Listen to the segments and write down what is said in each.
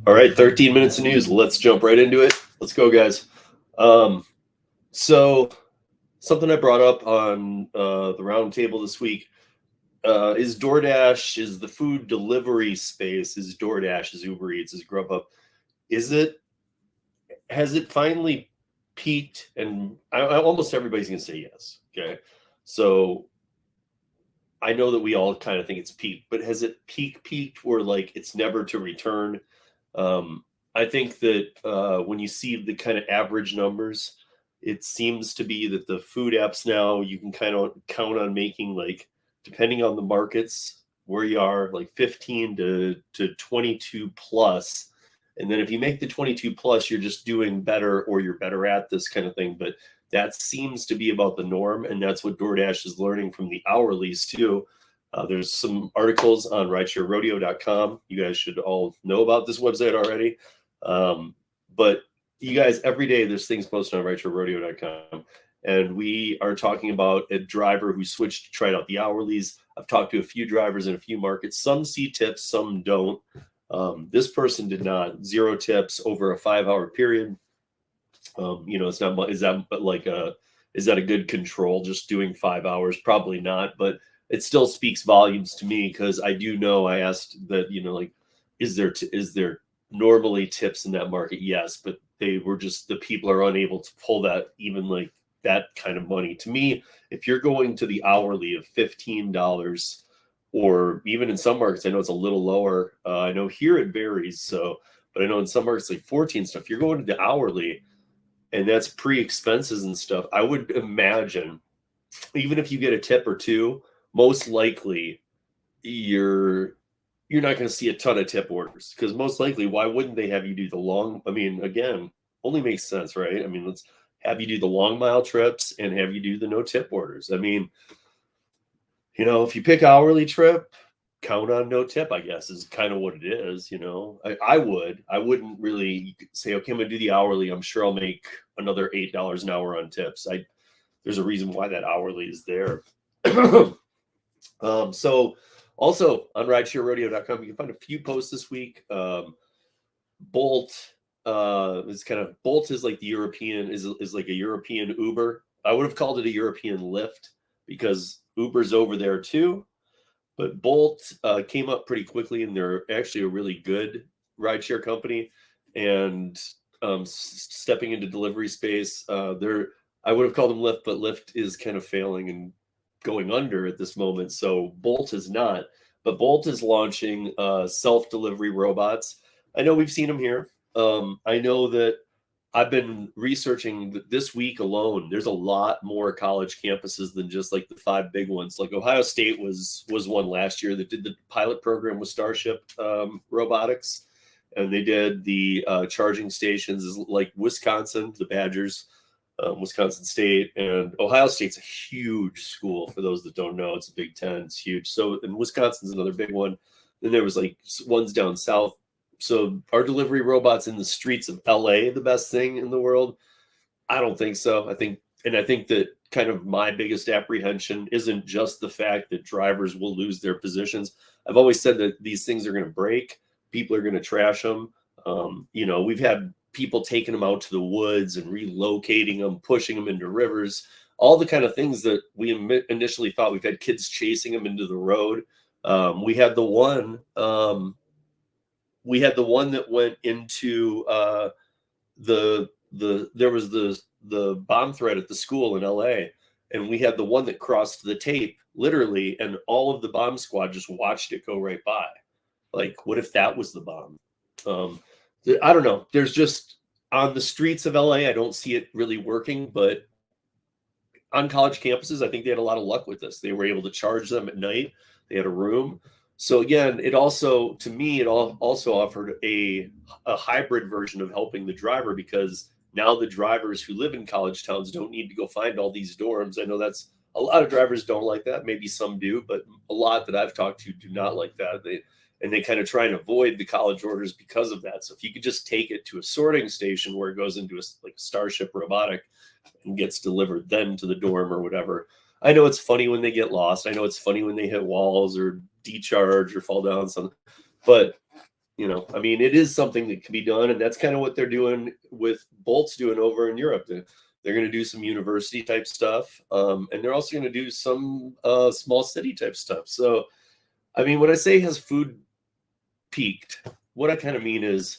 All right, 13 minutes of news. Let's jump right into it. Let's go, guys. So something I brought up on the round table this week is DoorDash, is the food delivery space, is DoorDash, is Uber Eats, is Grubhub. Is it, has it finally peaked? And almost everybody's going to say yes. Okay. So I know that we all kind of think it's peaked, but has it peaked where like it's never to return? I think that when you see the kind of average numbers, it seems to be that the food apps now you can kind of count on making, like, depending on the markets where you are, like 15 to 22 plus. And then if you make the 22 plus, you're just doing better, or you're better at this kind of thing. But that seems to be about the norm. And that's what DoorDash is learning from the hourlies too. There's some articles on ridesharerodeo.com. You guys should all know about this website already. But you guys, every day there's things posted on ridesharerodeo.com. And we are talking about a driver who switched to try out the hourlies. I've talked to a few drivers in a few markets. Some see tips, some don't. This person did not. 0 tips over a 5-hour period. It's not much. Is that a good control? Just doing 5 hours? Probably not. But it still speaks volumes to me, because I do know, I asked that, like, is there normally tips in that market? Yes, but they were just, the people are unable to pull that, even like that kind of money. To me, if you're going to the hourly of $15, or even in some markets, I know it's a little lower. I know here it varies. But I know in some markets like 14 stuff, you're going to the hourly, and that's pre-expenses and stuff. I would imagine, even if you get a tip or two, most likely you're not going to see a ton of tip orders, because most likely, why wouldn't they have you do the long? I mean, again, only makes sense, right? I mean, let's have you do the long mile trips and have you do the no tip orders. I mean, if you pick hourly trip, count on no tip, I guess, is kind of what it is. I wouldn't really say, okay, I'm gonna do the hourly, I'm sure I'll make another $8 an hour on tips. There's a reason why that hourly is there. So also on ridesharerodeo.com, you can find a few posts this week. Bolt is like the European, is like a European Uber. I would have called it a European Lyft, because Uber's over there too. But Bolt came up pretty quickly, and they're actually a really good rideshare company. And stepping into delivery space, I would have called them Lyft, but Lyft is kind of failing and going under at this moment. So Bolt is not. But Bolt is launching self-delivery robots. I know we've seen them here. I know that I've been researching this week alone. There's a lot more college campuses than just like the 5 big ones. Like Ohio State was one last year that did the pilot program with Starship Robotics, and they did the charging stations. Like Wisconsin, the Badgers, Wisconsin State, and Ohio State's a huge school. For those that don't know, it's a Big Ten. It's huge. So, and Wisconsin's another big one. Then there was like ones down south. So are delivery robots in the streets of LA the best thing in the world? I don't think so. I think that kind of my biggest apprehension isn't just the fact that drivers will lose their positions. I've always said that these things are going to break. People are going to trash them. We've had people taking them out to the woods and relocating them, pushing them into rivers, all the kind of things that we initially thought. We've had kids chasing them into the road. We had the one that went into there was the bomb threat at the school in LA, and we had the one that crossed the tape literally, and all of the bomb squad just watched it go right by. Like, what if that was the bomb? I don't know. There's just, on the streets of LA, I don't see it really working, but on college campuses, I think they had a lot of luck with this. They were able to charge them at night. They had a room. So again, it also offered a hybrid version of helping the driver, because now the drivers who live in college towns don't need to go find all these dorms. I know that's, a lot of drivers don't like that. Maybe some do, but a lot that I've talked to do not like that. They kind of try and avoid the college orders because of that. So if you could just take it to a sorting station where it goes into like a Starship robotic and gets delivered then to the dorm or whatever. I know it's funny when they get lost. I know it's funny when they hit walls or decharge or fall down something. But I mean, it is something that can be done, and that's kind of what they're doing with Bolt's doing over in Europe. They're going to do some university type stuff, and they're also going to do some small city type stuff. So, I mean, when I say has food peaked, what I kind of mean is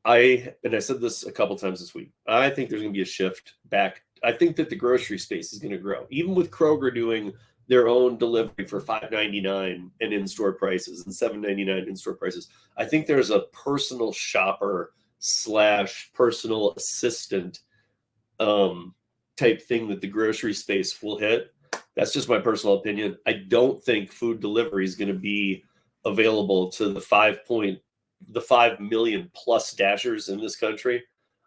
and I said this a couple times this week, I think there's going to be a shift back. I think that the grocery space is going to grow, even with Kroger doing their own delivery for $5.99 and in-store prices and $7.99 in-store prices. I think there's a personal shopper / personal assistant type thing that the grocery space will hit. That's just my personal opinion. I don't think food delivery is going to be available to the 5 million plus dashers in this country.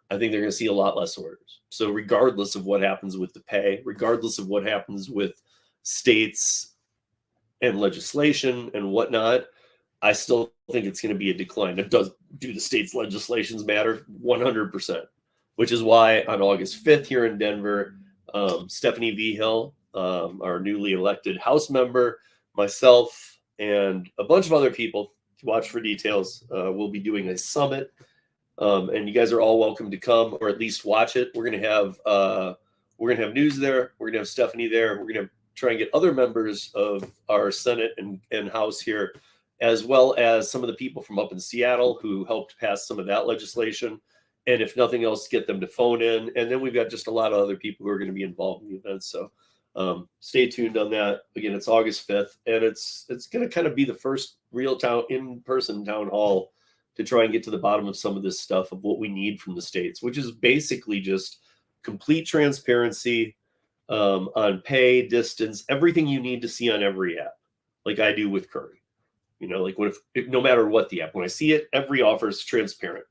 I think they're going to see a lot less orders. So regardless of what happens with the pay, regardless of what happens with states and legislation and whatnot, I still think it's going to be a decline. Do the states' legislations matter? 100%, which is why on August 5th here in Denver, Stephanie V. Hill, our newly elected House member, myself, and a bunch of other people, watch for details, we'll be doing a summit, and you guys are all welcome to come or at least watch it. We're gonna have news there. We're gonna have Stephanie there. We're gonna try and get other members of our Senate and House here, as well as some of the people from up in Seattle who helped pass some of that legislation. And if nothing else, get them to phone in. And then we've got just a lot of other people who are going to be involved in the event. So stay tuned on that. Again, it's August 5th, and it's going to kind of be the first real in-person town hall to try and get to the bottom of some of this stuff of what we need from the states, which is basically just complete transparency on pay, distance, everything you need to see on every app, like I do with Curry. Like no matter what the app, when I see it, every offer is transparent.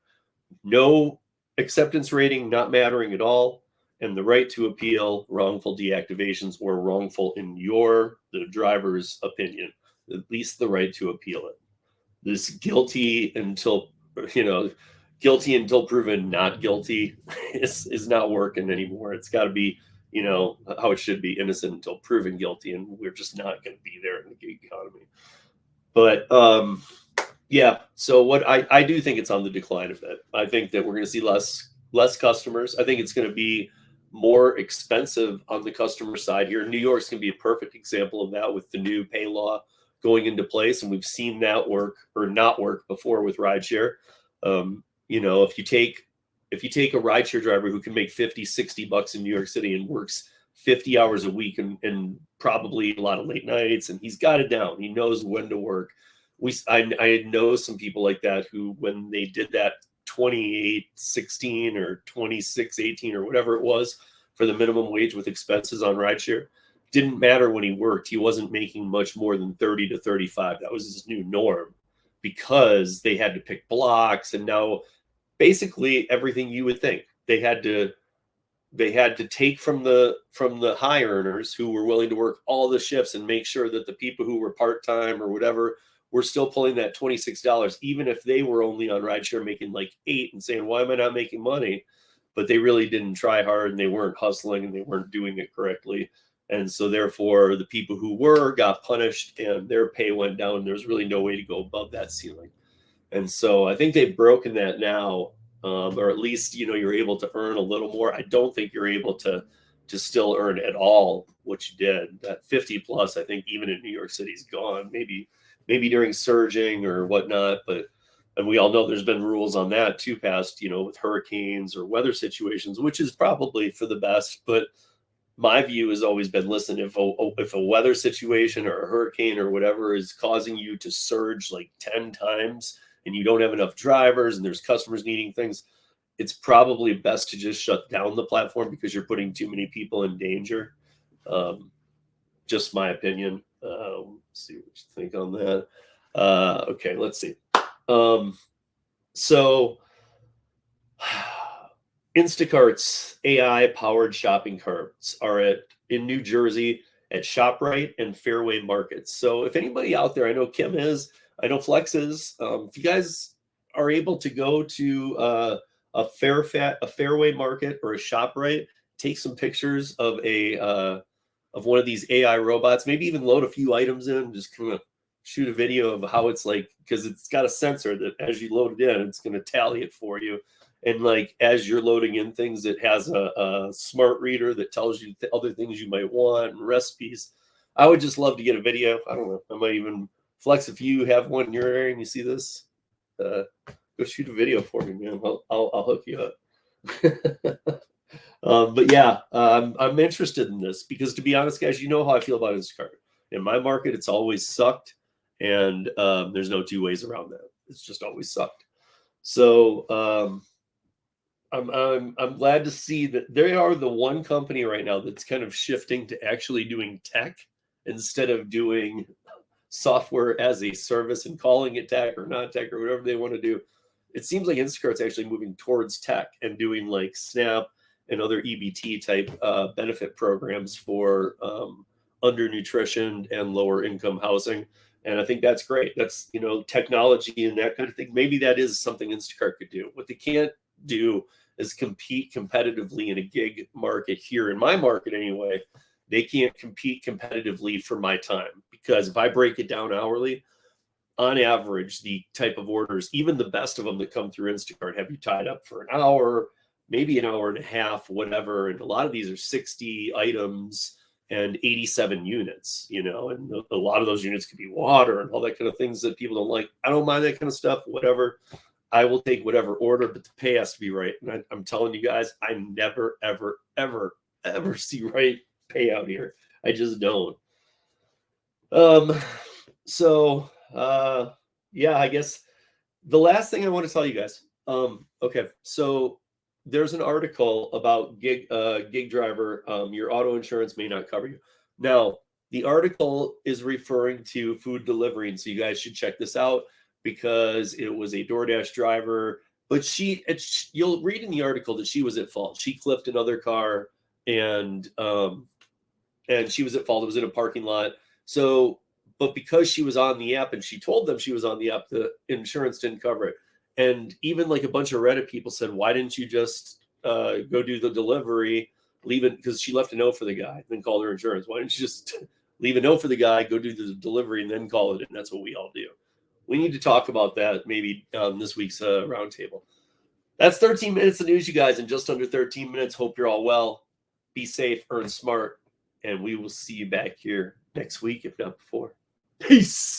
No acceptance rating not mattering at all, and the right to appeal wrongful deactivations or wrongful in the driver's opinion, at least the right to appeal it. This guilty until proven not guilty is not working anymore. It's got to be how it should be, innocent until proven guilty, and we're just not going to be there in the gig economy. But yeah, so what I do think it's on the decline a bit. I think that we're going to see less customers. I think it's going to be more expensive on the customer side here. New York's going to be a perfect example of that with the new pay law going into place, and we've seen that work or not work before with rideshare. If you take a rideshare driver who can make $50-$60 in New York City and works 50 hours a week and probably a lot of late nights, and he's got it down. He knows when to work. I know some people like that who, when they did that 28.16 or 26.18 or whatever it was for the minimum wage with expenses on rideshare, didn't matter when he worked. He wasn't making much more than 30 to 35. That was his new norm because they had to pick blocks, and now basically everything you would think they had to take from the high earners who were willing to work all the shifts and make sure that the people who were part-time or whatever were still pulling that $26, even if they were only on rideshare making like $8 and saying, why am I not making money? But they really didn't try hard, and they weren't hustling, and they weren't doing it correctly. And so therefore the people who were got punished and their pay went down. There's really no way to go above that ceiling. And so I think they've broken that now, or at least, you're able to earn a little more. I don't think you're able to still earn at all what you did. That 50 plus, I think even in New York City is gone, maybe during surging or whatnot. And we all know there's been rules on that too passed, with hurricanes or weather situations, which is probably for the best. But my view has always been, listen, if a weather situation or a hurricane or whatever is causing you to surge like 10 times and you don't have enough drivers and there's customers needing things, it's probably best to just shut down the platform because you're putting too many people in danger. Just my opinion. Let's see what you think on that. Okay, let's see. So Instacart's AI-powered shopping carts are in New Jersey at ShopRite and Fairway markets. So if anybody out there, I know Kim is, I know Flex is, if you guys are able to go to a Fairway market or a ShopRite, take some pictures of one of these AI robots, maybe even load a few items in, just kind of shoot a video of how it's like, because it's got a sensor that as you load it in, it's going to tally it for you. And like as you're loading in things, it has a smart reader that tells you other things you might want and recipes. I would just love to get a video. I don't know. I might even Flex, if you have one in your area and you see this, go shoot a video for me, man. I'll hook you up. But yeah, I'm interested in this because, to be honest, guys, you know how I feel about Instacart. In my market, it's always sucked, and there's no two ways around that. It's just always sucked. So I'm glad to see that they are the one company right now that's kind of shifting to actually doing tech instead of doing software as a service and calling it tech or not tech or whatever they want to do. It seems like Instacart's actually moving towards tech and doing like SNAP and other EBT type benefit programs for undernutrition and lower income housing. And I think that's great. That's, you know, technology and that kind of thing. Maybe that is something Instacart could do. What they can't do is compete competitively in a gig market here, in my market anyway. They can't compete competitively for my time, because if I break it down hourly, on average, the type of orders, even the best of them that come through Instacart, have you tied up for an hour, maybe an hour and a half, whatever. And a lot of these are 60 items and 87 units, you know, and a lot of those units could be water and all that kind of things that people don't like. I don't mind that kind of stuff, whatever. I will take whatever order, but the pay has to be right. And I'm telling you guys, I never, ever, ever, ever see right pay out here. I just don't. So yeah, I guess the last thing I want to tell you guys. Okay, so there's an article about gig driver. Your auto insurance may not cover you. Now, the article is referring to food delivery, and so you guys should check this out because it was a DoorDash driver. But you'll read in the article that she was at fault. She clipped another car, and she was at fault. It was in a parking lot. So, but because she was on the app and she told them she was on the app, the insurance didn't cover it. And even like a bunch of Reddit people said, why didn't you just go do the delivery, leave it, because she left a note for the guy, then called her insurance. Why didn't you just leave a note for the guy, go do the delivery, and then call it in? That's what we all do. We need to talk about that maybe this week's roundtable. That's 13 minutes of news, you guys, in just under 13 minutes. Hope you're all well. Be safe, earn smart, and we will see you back here next week, if not before. Peace.